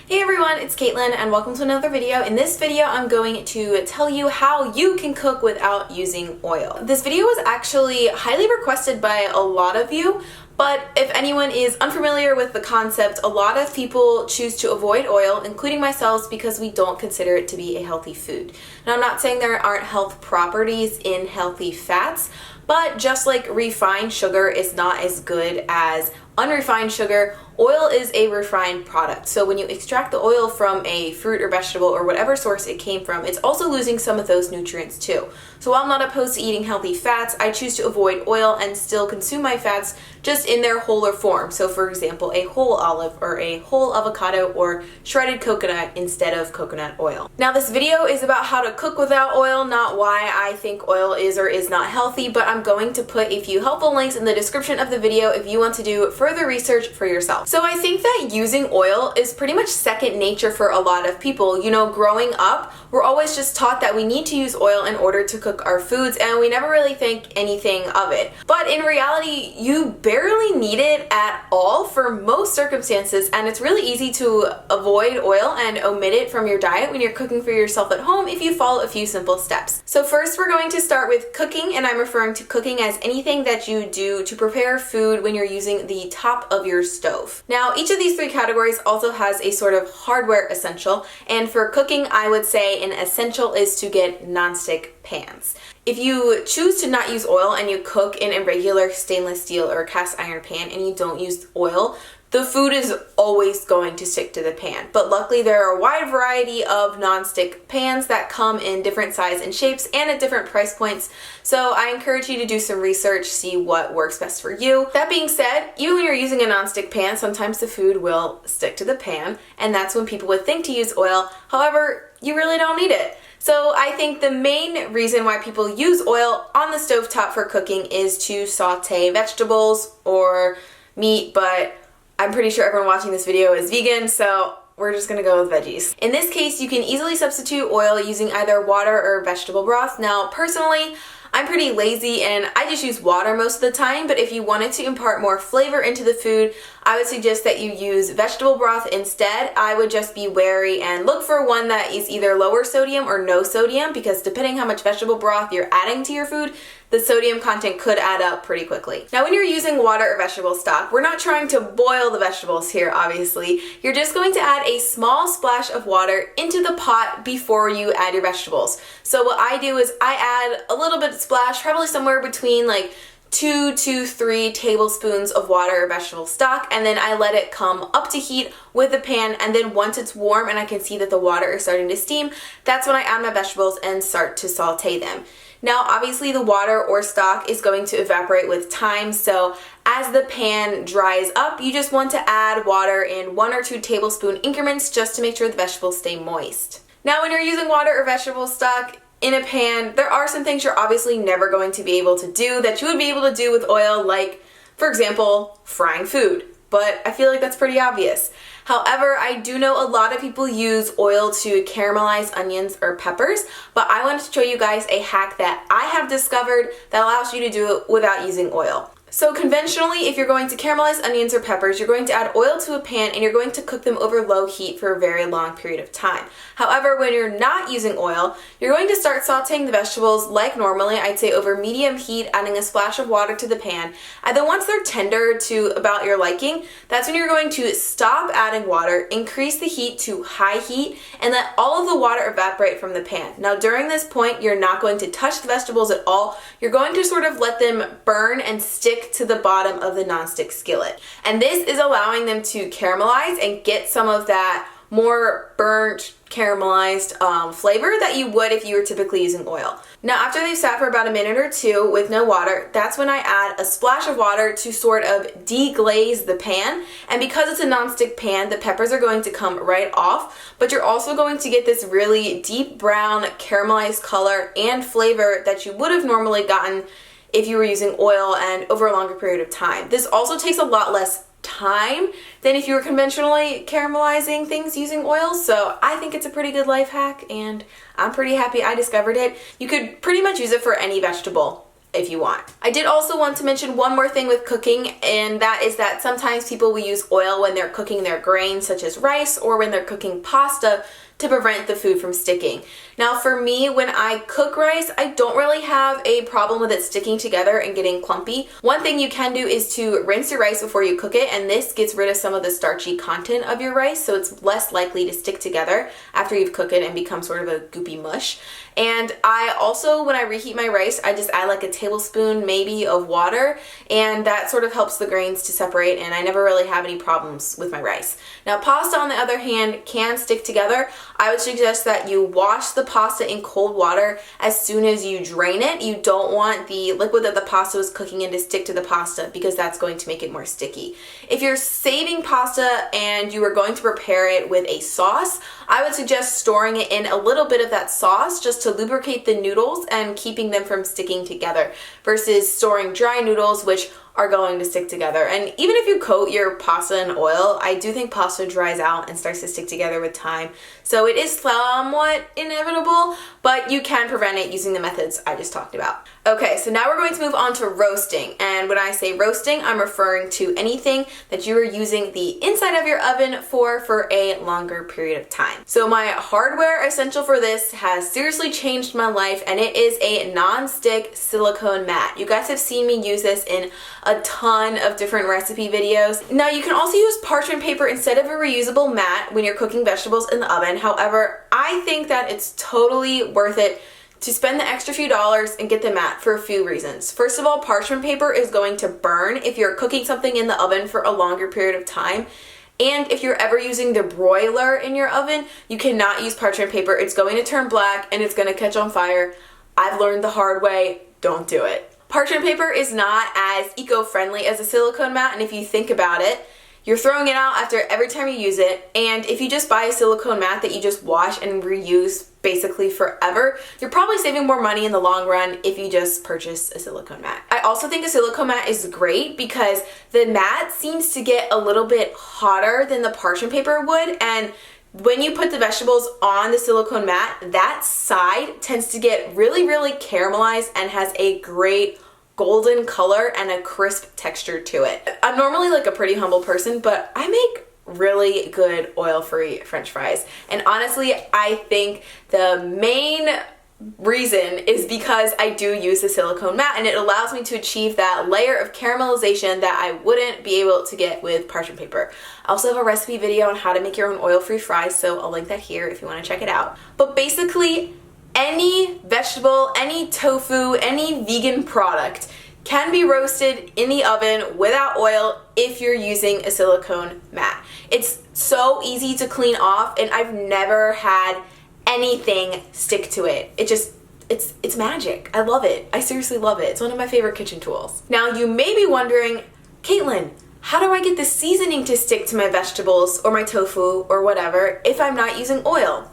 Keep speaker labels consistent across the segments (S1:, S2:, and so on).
S1: Hey everyone, it's Caitlin and welcome to another video. In this video, I'm going to tell you how you can cook without using oil. This video was actually highly requested by a lot of you, but if anyone is unfamiliar with the concept, a lot of people choose to avoid oil, including myself, because we don't consider it to be a healthy food. Now, I'm not saying there aren't health properties in healthy fats, but just like refined sugar is not as good as unrefined sugar, oil is a refined product. So when you extract the oil from a fruit or vegetable or whatever source it came from, it's also losing some of those nutrients too. So while I'm not opposed to eating healthy fats, I choose to avoid oil and still consume my fats just in their wholer form. So for example, a whole olive or a whole avocado or shredded coconut instead of coconut oil. Now this video is about how to cook without oil, not why I think oil is or is not healthy, but I'm going to put a few helpful links in the description of the video if you want to do further research for yourself. So I think that using oil is pretty much second nature for a lot of people. You know, growing up, we're always just taught that we need to use oil in order to cook our foods, and we never really think anything of it. But in reality, you barely need it at all for most circumstances, and it's really easy to avoid oil and omit it from your diet when you're cooking for yourself at home if you follow a few simple steps. So first, we're going to start with cooking, and I'm referring to cooking as anything that you do to prepare food when you're using the top of your stove. Now, each of these three categories also has a sort of hardware essential, and for cooking, I would say an essential is to get nonstick pans. If you choose to not use oil and you cook in a regular stainless steel or cast iron pan and you don't use oil, the food is always going to stick to the pan. But luckily there are a wide variety of non-stick pans that come in different sizes and shapes and at different price points. So I encourage you to do some research, see what works best for you. That being said, even when you're using a non-stick pan, sometimes the food will stick to the pan, and that's when people would think to use oil. However, you really don't need it. So I think the main reason why people use oil on the stovetop for cooking is to saute vegetables or meat, but I'm pretty sure everyone watching this video is vegan, so we're just gonna go with veggies. In this case, you can easily substitute oil using either water or vegetable broth. Now, personally, I'm pretty lazy and I just use water most of the time, but if you wanted to impart more flavor into the food, I would suggest that you use vegetable broth instead. I would just be wary and look for one that is either lower sodium or no sodium, because depending how much vegetable broth you're adding to your food, the sodium content could add up pretty quickly. Now, when you're using water or vegetable stock, we're not trying to boil the vegetables here, obviously. You're just going to add a small splash of water into the pot before you add your vegetables. So what I do is I add a little bit of splash, probably somewhere between like 2 to 3 tablespoons of water or vegetable stock, and then I let it come up to heat with the pan, and then once it's warm and I can see that the water is starting to steam, that's when I add my vegetables and start to saute them. Now, obviously the water or stock is going to evaporate with time, so as the pan dries up, you just want to add water in 1 or 2 tablespoon increments just to make sure the vegetables stay moist. Now, when you're using water or vegetable stock in a pan, there are some things you're obviously never going to be able to do that you would be able to do with oil, like, for example, frying food. But I feel like that's pretty obvious. However, I do know a lot of people use oil to caramelize onions or peppers, but I wanted to show you guys a hack that I have discovered that allows you to do it without using oil. So conventionally, if you're going to caramelize onions or peppers, you're going to add oil to a pan and you're going to cook them over low heat for a very long period of time. However, when you're not using oil, you're going to start sauteing the vegetables like normally, I'd say over medium heat, adding a splash of water to the pan. And then once they're tender to about your liking, that's when you're going to stop adding water, increase the heat to high heat, and let all of the water evaporate from the pan. Now, during this point, you're not going to touch the vegetables at all. You're going to sort of let them burn and stick to the bottom of the nonstick skillet. And this is allowing them to caramelize and get some of that more burnt, caramelized flavor that you would if you were typically using oil. Now, after they've sat for about a minute or two with no water, that's when I add a splash of water to sort of deglaze the pan. And because it's a nonstick pan, the peppers are going to come right off, but you're also going to get this really deep brown caramelized color and flavor that you would have normally gotten if you were using oil and over a longer period of time. This also takes a lot less time than if you were conventionally caramelizing things using oil, so I think it's a pretty good life hack and I'm pretty happy I discovered it. You could pretty much use it for any vegetable. if you want. I did also want to mention one more thing with cooking, and that is that sometimes people will use oil when they're cooking their grains such as rice or when they're cooking pasta to prevent the food from sticking. Now for me, when I cook rice, I don't really have a problem with it sticking together and getting clumpy. One thing you can do is to rinse your rice before you cook it, and this gets rid of some of the starchy content of your rice, so it's less likely to stick together after you've cooked it and become sort of a goopy mush. And I also, when I reheat my rice, I just add like a tablespoon maybe of water, and that sort of helps the grains to separate, and I never really have any problems with my rice. Now pasta, on the other hand, can stick together. I would suggest that you wash the pasta in cold water as soon as you drain it. You don't want the liquid that the pasta was cooking in to stick to the pasta, because that's going to make it more sticky. If you're saving pasta and you are going to prepare it with a sauce, I would suggest storing it in a little bit of that sauce just to lubricate the noodles and keeping them from sticking together, versus storing dry noodles, which are going to stick together. And even if you coat your pasta in oil, I do think pasta dries out and starts to stick together with time. So it is somewhat inevitable, but you can prevent it using the methods I just talked about. Okay, so now we're going to move on to roasting. And when I say roasting, I'm referring to anything that you are using the inside of your oven for a longer period of time. So my hardware essential for this has seriously changed my life, and it is a non-stick silicone mat. You guys have seen me use this in a ton of different recipe videos. Now you can also use parchment paper instead of a reusable mat when you're cooking vegetables in the oven. However, I think that it's totally worth it to spend the extra few dollars and get the mat for a few reasons. First of all, parchment paper is going to burn if you're cooking something in the oven for a longer period of time. And if you're ever using the broiler in your oven, you cannot use parchment paper. It's going to turn black and it's going to catch on fire. I've learned the hard way. Don't do it. Parchment paper is not as eco-friendly as a silicone mat, and if you think about it, you're throwing it out after every time you use it, and if you just buy a silicone mat that you just wash and reuse basically forever, you're probably saving more money in the long run if you just purchase a silicone mat. I also think a silicone mat is great because the mat seems to get a little bit hotter than the parchment paper would, and when you put the vegetables on the silicone mat, that side tends to get really, really caramelized and has a great golden color and a crisp texture to it. I'm normally like a pretty humble person, but I make really good oil-free French fries. And honestly, I think the main reason is because I do use the silicone mat, and it allows me to achieve that layer of caramelization that I wouldn't be able to get with parchment paper. I also have a recipe video on how to make your own oil-free fries, so I'll link that here if you want to check it out. But basically, any vegetable, any tofu, any vegan product can be roasted in the oven without oil if you're using a silicone mat. It's so easy to clean off, and I've never had anything stick to it. It's magic. I love it. I seriously love it. It's one of my favorite kitchen tools. Now you may be wondering, Caitlin, how do I get the seasoning to stick to my vegetables or my tofu or whatever if I'm not using oil?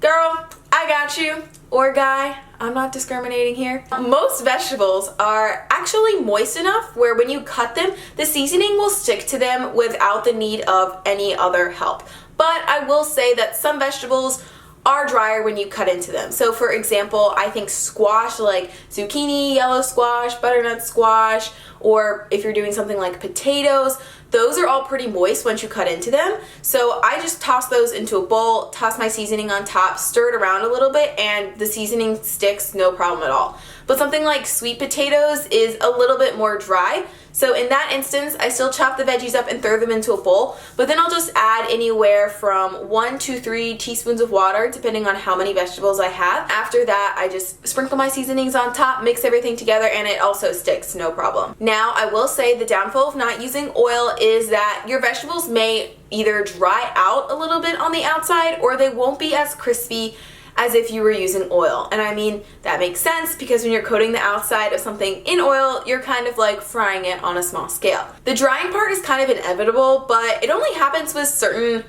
S1: Girl, I got you. Or guy, I'm not discriminating here. Most vegetables are actually moist enough where when you cut them, the seasoning will stick to them without the need of any other help. But I will say that some vegetables are drier when you cut into them. So for example, I think squash like zucchini, yellow squash, butternut squash, or if you're doing something like potatoes, those are all pretty moist once you cut into them. So I just toss those into a bowl, toss my seasoning on top, stir it around a little bit, and the seasoning sticks no problem at all. But something like sweet potatoes is a little bit more dry. So in that instance, I still chop the veggies up and throw them into a bowl, but then I'll just add anywhere from 1 to 3 teaspoons of water, depending on how many vegetables I have. After that, I just sprinkle my seasonings on top, mix everything together, and it also sticks, no problem. Now, I will say the downfall of not using oil is that your vegetables may either dry out a little bit on the outside, or they won't be as crispy as if you were using oil. And I mean, that makes sense because when you're coating the outside of something in oil, you're kind of like frying it on a small scale. The drying part is kind of inevitable, but it only happens with certain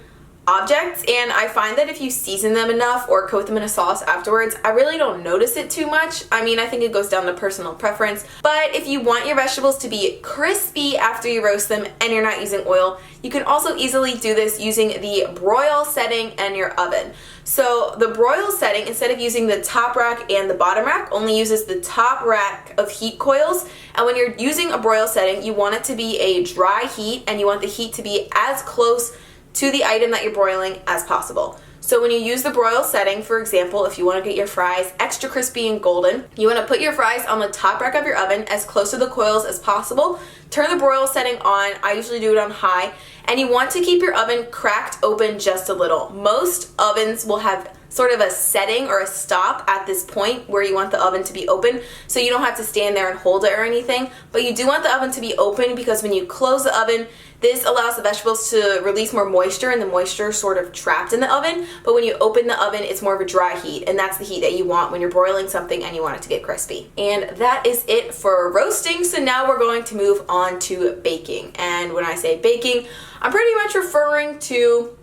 S1: objects, and I find that if you season them enough or coat them in a sauce afterwards, I really don't notice it too much. I mean, I think it goes down to personal preference, but if you want your vegetables to be crispy after you roast them and you're not using oil, you can also easily do this using the broil setting and your oven. So the broil setting, instead of using the top rack and the bottom rack, only uses the top rack of heat coils. And when you're using a broil setting, you want it to be a dry heat, and you want the heat to be as close to the item that you're broiling as possible. So when you use the broil setting, for example, if you want to get your fries extra crispy and golden, you want to put your fries on the top rack of your oven as close to the coils as possible. Turn the broil setting on. I usually do it on high. And you want to keep your oven cracked open just a little. Most ovens will have sort of a setting or a stop at this point where you want the oven to be open, so you don't have to stand there and hold it or anything, but you do want the oven to be open because when you close the oven, this allows the vegetables to release more moisture, and the moisture is sort of trapped in the oven. But when you open the oven, it's more of a dry heat, and that's the heat that you want when you're broiling something and you want it to get crispy. And that is it for roasting. So now we're going to move on to baking. And when I say baking, I'm pretty much referring to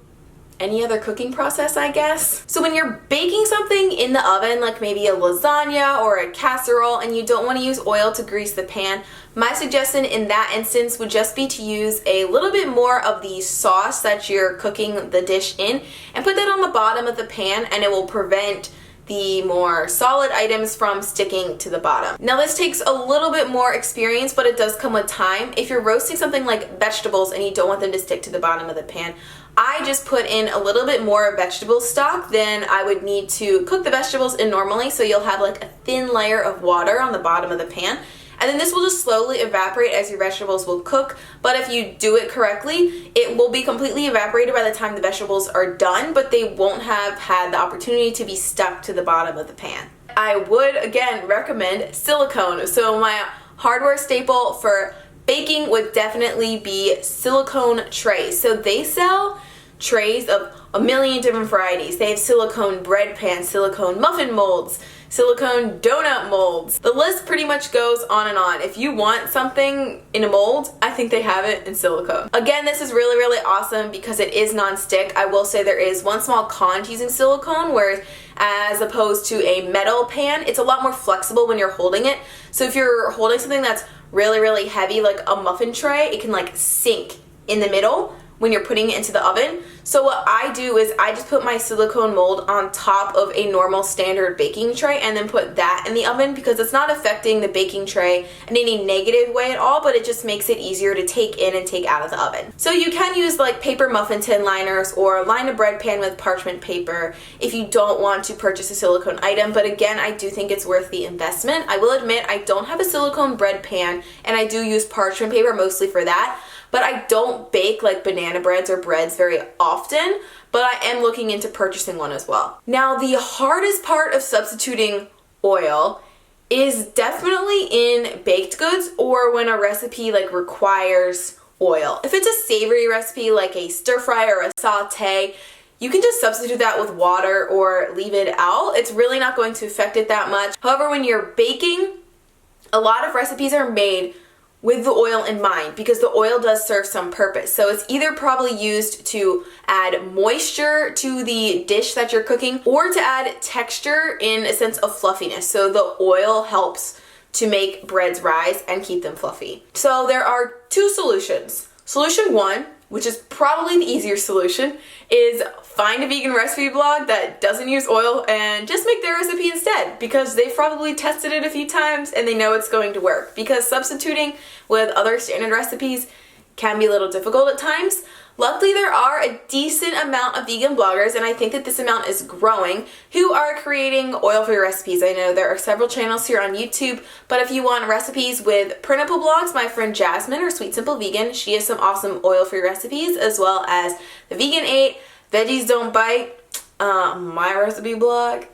S1: any other cooking process, I guess. So when you're baking something in the oven, like maybe a lasagna or a casserole, and you don't want to use oil to grease the pan, my suggestion in that instance would just be to use a little bit more of the sauce that you're cooking the dish in and put that on the bottom of the pan, and it will prevent the more solid items from sticking to the bottom. Now this takes a little bit more experience, but it does come with time. If you're roasting something like vegetables and you don't want them to stick to the bottom of the pan, I just put in a little bit more vegetable stock than I would need to cook the vegetables in normally, so you'll have like a thin layer of water on the bottom of the pan. And then this will just slowly evaporate as your vegetables will cook, but if you do it correctly, it will be completely evaporated by the time the vegetables are done, but they won't have had the opportunity to be stuck to the bottom of the pan. I would, again, recommend silicone. So my hardware staple for baking would definitely be silicone trays. So they sell trays of a million different varieties. They have silicone bread pans, silicone muffin molds, silicone donut molds. The list pretty much goes on and on. If you want something in a mold, I think they have it in silicone. Again, this is really, really awesome because it is non-stick. I will say there is one small con to using silicone, where as opposed to a metal pan, it's a lot more flexible when you're holding it. So if you're holding something that's really, really heavy, like a muffin tray, it can like sink in the middle when you're putting it into the oven. So what I do is I just put my silicone mold on top of a normal standard baking tray and then put that in the oven, because it's not affecting the baking tray in any negative way at all, but it just makes it easier to take in and take out of the oven. So you can use like paper muffin tin liners or line a bread pan with parchment paper if you don't want to purchase a silicone item, but again, I do think it's worth the investment. I will admit I don't have a silicone bread pan, and I do use parchment paper mostly for that. But I don't bake like banana breads or breads very often, but I am looking into purchasing one as well. Now, the hardest part of substituting oil is definitely in baked goods or when a recipe like requires oil. If it's a savory recipe like a stir fry or a saute, you can just substitute that with water or leave it out. It's really not going to affect it that much. However, when you're baking, a lot of recipes are made with the oil in mind, because the oil does serve some purpose. So it's either probably used to add moisture to the dish that you're cooking, or to add texture in a sense of fluffiness. So the oil helps to make breads rise and keep them fluffy. So there are two solutions. Solution one, which is probably the easier solution, is find a vegan recipe blog that doesn't use oil and just make their recipe instead, because they've probably tested it a few times and they know it's going to work. Because substituting with other standard recipes can be a little difficult at times. Luckily, there are a decent amount of vegan bloggers, and I think that this amount is growing, who are creating oil-free recipes. I know there are several channels here on YouTube, but if you want recipes with printable blogs, my friend Jasmine, or Sweet Simple Vegan, she has some awesome oil-free recipes, as well as The Vegan 8, Veggies Don't Bite, my recipe blog,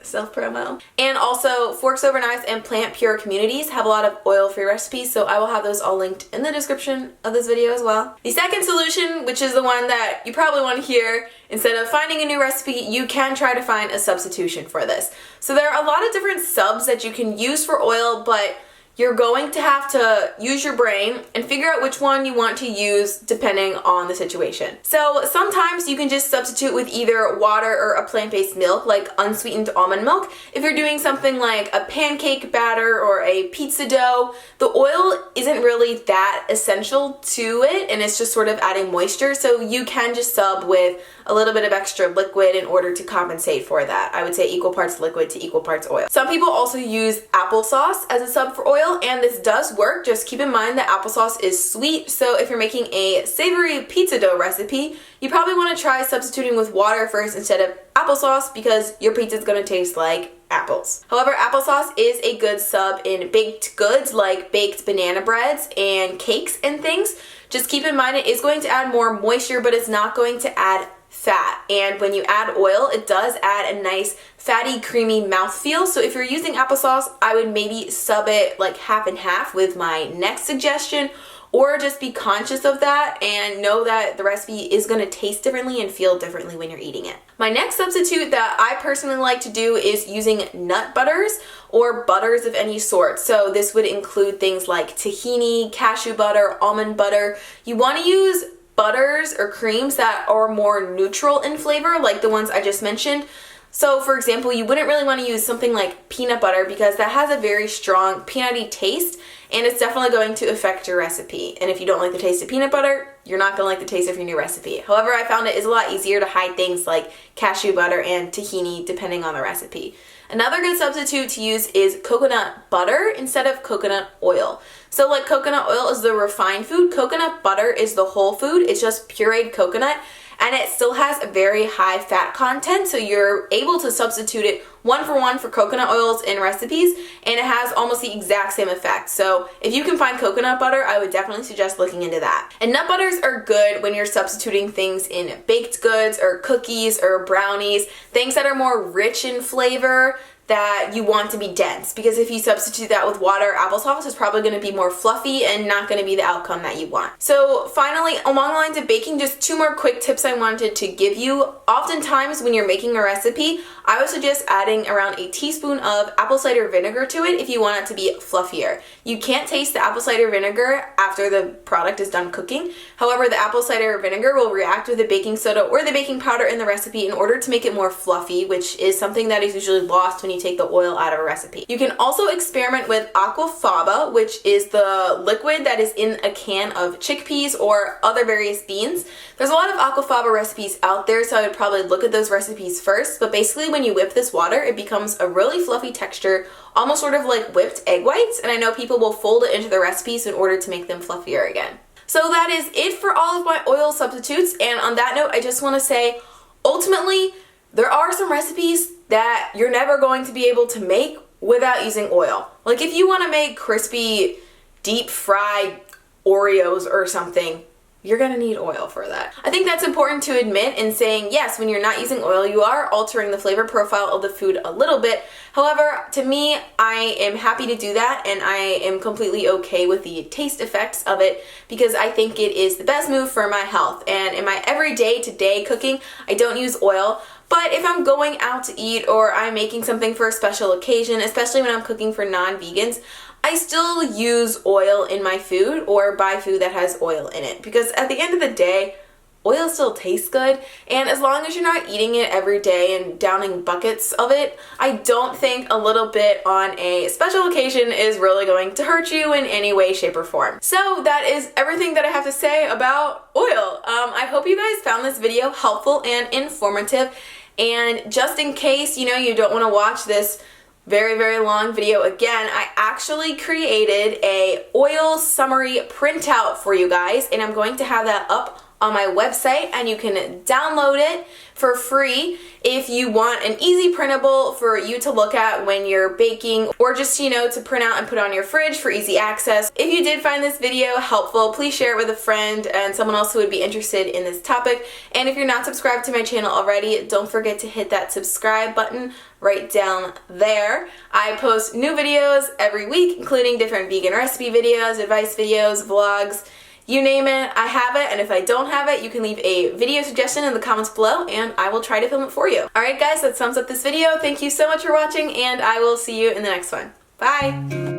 S1: self-promo. And also Forks Over Knives and Plant Pure Communities have a lot of oil-free recipes, so I will have those all linked in the description of this video as well. The second solution, which is the one that you probably want to hear, instead of finding a new recipe, you can try to find a substitution for this. So there are a lot of different subs that you can use for oil, but you're going to have to use your brain and figure out which one you want to use depending on the situation. So sometimes you can just substitute with either water or a plant-based milk, like unsweetened almond milk. If you're doing something like a pancake batter or a pizza dough, the oil isn't really that essential to it, and it's just sort of adding moisture, so you can just sub with a little bit of extra liquid in order to compensate for that. I would say equal parts liquid to equal parts oil. Some people also use applesauce as a sub for oil, and this does work. Just keep in mind that applesauce is sweet, so if you're making a savory pizza dough recipe, you probably want to try substituting with water first instead of applesauce, because your pizza is going to taste like apples. However, applesauce is a good sub in baked goods like baked banana breads and cakes and things. Just keep in mind it is going to add more moisture, but it's not going to add fat. And when you add oil, it does add a nice fatty, creamy mouthfeel. So if you're using applesauce, I would maybe sub it like half and half with my next suggestion, or just be conscious of that and know that the recipe is going to taste differently and feel differently when you're eating it. My next substitute that I personally like to do is using nut butters or butters of any sort. So this would include things like tahini, cashew butter, almond butter. You want to use butters or creams that are more neutral in flavor, like the ones I just mentioned. So for example, you wouldn't really want to use something like peanut butter because that has a very strong peanutty taste, and it's definitely going to affect your recipe. And if you don't like the taste of peanut butter, you're not going to like the taste of your new recipe. However, I found it is a lot easier to hide things like cashew butter and tahini depending on the recipe. Another good substitute to use is coconut butter instead of coconut oil. So like coconut oil is the refined food, coconut butter is the whole food. It's just pureed coconut, and it still has a very high fat content, so you're able to substitute it one for coconut oils in recipes, and it has almost the exact same effect. So if you can find coconut butter, I would definitely suggest looking into that. And nut butters are good when you're substituting things in baked goods or cookies or brownies, things that are more rich in flavor, that you want to be dense, because if you substitute that with water or applesauce, it's probably going to be more fluffy and not going to be the outcome that you want. So finally, along the lines of baking, just two more quick tips I wanted to give you. Oftentimes when you're making a recipe, I would suggest adding around a teaspoon of apple cider vinegar to it if you want it to be fluffier. You can't taste the apple cider vinegar after the product is done cooking. However, the apple cider vinegar will react with the baking soda or the baking powder in the recipe in order to make it more fluffy, which is something that is usually lost when you take the oil out of a recipe. You can also experiment with aquafaba, which is the liquid that is in a can of chickpeas or other various beans. There's a lot of aquafaba recipes out there, so I would probably look at those recipes first, but basically when you whip this water, it becomes a really fluffy texture, almost sort of like whipped egg whites, and I know people will fold it into the recipes in order to make them fluffier again. So that is it for all of my oil substitutes, and on that note, I just want to say, ultimately, there are some recipes that you're never going to be able to make without using oil. Like if you want to make crispy, deep fried Oreos or something, you're gonna need oil for that. I think that's important to admit in saying, yes, when you're not using oil, you are altering the flavor profile of the food a little bit. However, to me, I am happy to do that, and I am completely okay with the taste effects of it because I think it is the best move for my health. And in my everyday to-day cooking, I don't use oil. But if I'm going out to eat or I'm making something for a special occasion, especially when I'm cooking for non-vegans, I still use oil in my food or buy food that has oil in it, because at the end of the day, oil still tastes good, and as long as you're not eating it every day and downing buckets of it, I don't think a little bit on a special occasion is really going to hurt you in any way, shape, or form. So that is everything that I have to say about oil. I hope you guys found this video helpful and informative, and just in case, you don't want to watch this very, very long video again, I actually created a oil summary printout for you guys, and I'm going to have that up on my website, and you can download it for free if you want an easy printable for you to look at when you're baking, or just, to print out and put on your fridge for easy access. If you did find this video helpful, please share it with a friend and someone else who would be interested in this topic. And if you're not subscribed to my channel already, don't forget to hit that subscribe button right down there. I post new videos every week, including different vegan recipe videos, advice videos, vlogs, you name it, I have it, and if I don't have it, you can leave a video suggestion in the comments below, and I will try to film it for you. Alright guys, that sums up this video. Thank you so much for watching, and I will see you in the next one. Bye!